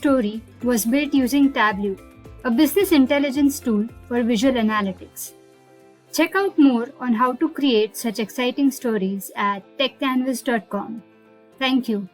story was built using Tableau, a business intelligence tool for visual analytics. Check out more on how to create such exciting stories at techcanvass.com. Thank you.